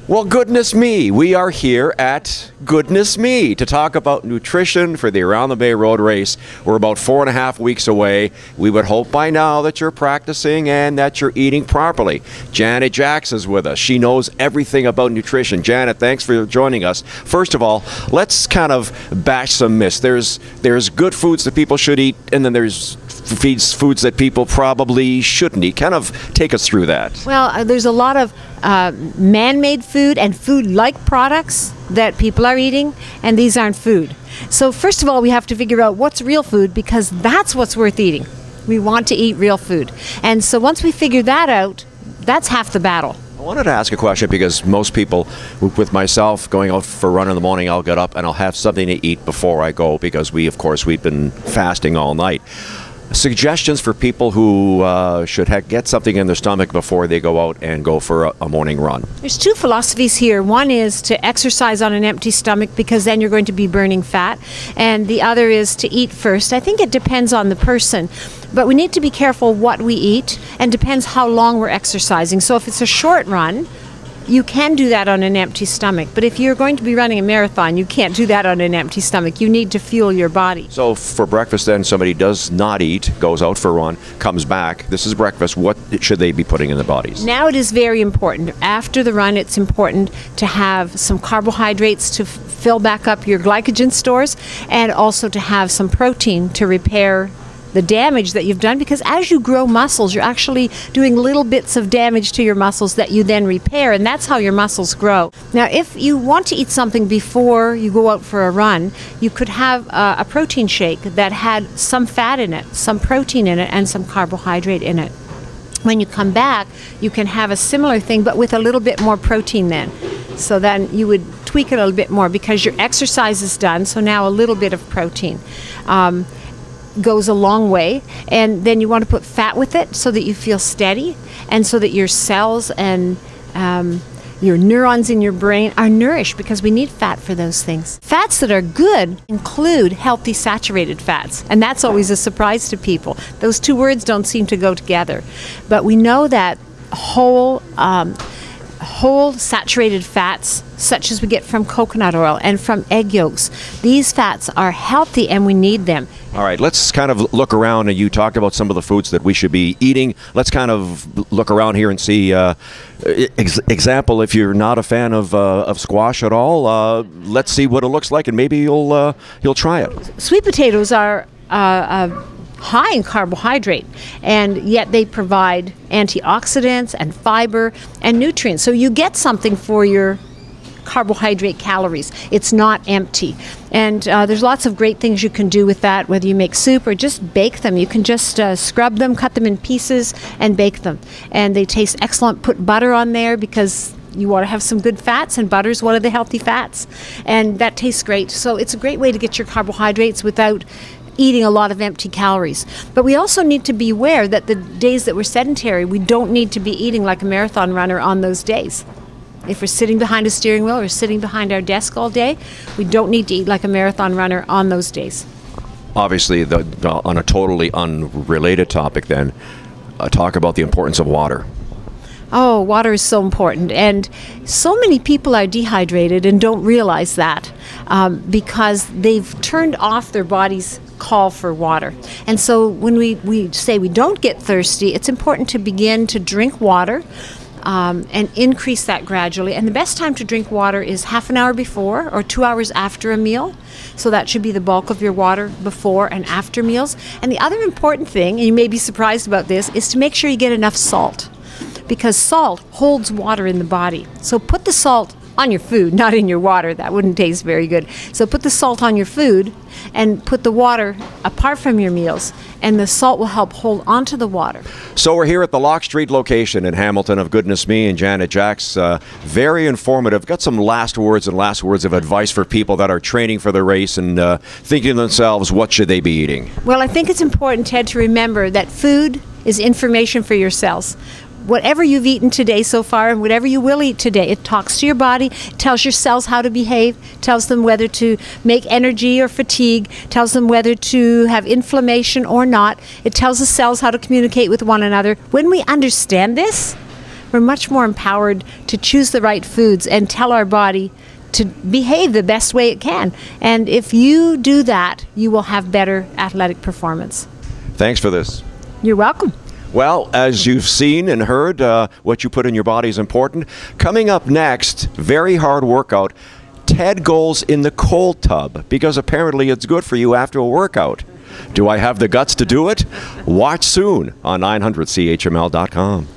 Well, goodness me, we are here at Goodness Me to talk about nutrition for the Around the Bay Road Race. We're about 4.5 weeks away. We would hope by now that you're practicing and that you're eating properly. Janet Jacks is with us. She knows everything about nutrition. Janet, thanks for joining us. First of all, let's kind of bash some myths. There's good foods that people should eat, and then there's foods that people probably shouldn't eat. Kind of take us through that. Well, there's a lot of man-made food and food-like products that people are eating, and these aren't food. So first of all, we have to figure out what's real food, because that's what's worth eating. We want to eat real food. And so once we figure that out, that's half the battle. I wanted to ask a question because most people, with myself, going out for a run in the morning, I'll get up and I'll have something to eat before I go because we've been fasting all night. Suggestions for people who should get something in their stomach before they go out and go for a morning run. There's two philosophies here. One is to exercise on an empty stomach because then you're going to be burning fat. And the other is to eat first. I think it depends on the person. But we need to be careful what we eat, and depends how long we're exercising. So if it's a short run, you can do that on an empty stomach. But if you're going to be running a marathon, you can't do that on an empty stomach. You need to fuel your body. So for breakfast then, somebody does not eat, goes out for a run, comes back, this is breakfast, what should they be putting in their bodies? Now it is very important. After the run, it's important to have some carbohydrates to fill back up your glycogen stores, and also to have some protein to repair the damage that you've done, because as you grow muscles, you're actually doing little bits of damage to your muscles that you then repair, and that's how your muscles grow. Now, if you want to eat something before you go out for a run, you could have a protein shake that had some fat in it, some protein in it, and some carbohydrate in it. When you come back, you can have a similar thing, but with a little bit more protein then. So then you would tweak it a little bit more because your exercise is done, so now a little bit of protein goes a long way. And then you want to put fat with it so that you feel steady, and so that your cells and your neurons in your brain are nourished, because we need fat for those things. Fats that are good include healthy saturated fats, and that's always a surprise to people. Those two words don't seem to go together, but we know that whole saturated fats, such as we get from coconut oil and from egg yolks, these fats are healthy and we need them. All right, let's kind of look around, and you talked about some of the foods that we should be eating. Let's kind of look around here and see, example, if you're not a fan of squash at all, let's see what it looks like, and maybe you'll try it. Sweet potatoes are high in carbohydrate, and yet they provide antioxidants and fiber and nutrients. So you get something for your carbohydrate calories. It's not empty. And there's lots of great things you can do with that, whether you make soup or just bake them. You can just scrub them, cut them in pieces, and bake them. And they taste excellent. Put butter on there because you want to have some good fats, and butter is one of the healthy fats. And that tastes great. So it's a great way to get your carbohydrates without eating a lot of empty calories. But we also need to be aware that the days that we're sedentary, we don't need to be eating like a marathon runner on those days. If we're sitting behind a steering wheel or sitting behind our desk all day, we don't need to eat like a marathon runner on those days. Obviously, on a totally unrelated topic then, talk about the importance of water. Oh, water is so important, and so many people are dehydrated and don't realize that because they've turned off their body's call for water. And so when we say we don't get thirsty, it's important to begin to drink water and increase that gradually. And the best time to drink water is half an hour before or 2 hours after a meal. So that should be the bulk of your water before and after meals. And the other important thing, and you may be surprised about this, is to make sure you get enough salt, because salt holds water in the body. So put the salt on your food, not in your water. That wouldn't taste very good. So put the salt on your food and put the water apart from your meals, and the salt will help hold onto the water. So we're here at the Lock Street location in Hamilton of Goodness Me, and Janet Jacks, very informative. Got some last words of advice for people that are training for the race and thinking to themselves, what should they be eating? Well, I think it's important, Ted, to remember that food is information for your cells. Whatever you've eaten today so far, and whatever you will eat today, it talks to your body, tells your cells how to behave, tells them whether to make energy or fatigue, tells them whether to have inflammation or not. It tells the cells how to communicate with one another. When we understand this, we're much more empowered to choose the right foods and tell our body to behave the best way it can. And if you do that, you will have better athletic performance. Thanks for this. You're welcome. Well, as you've seen and heard, what you put in your body is important. Coming up next, very hard workout. Ted goes in the cold tub because apparently it's good for you after a workout. Do I have the guts to do it? Watch soon on 900CHML.com.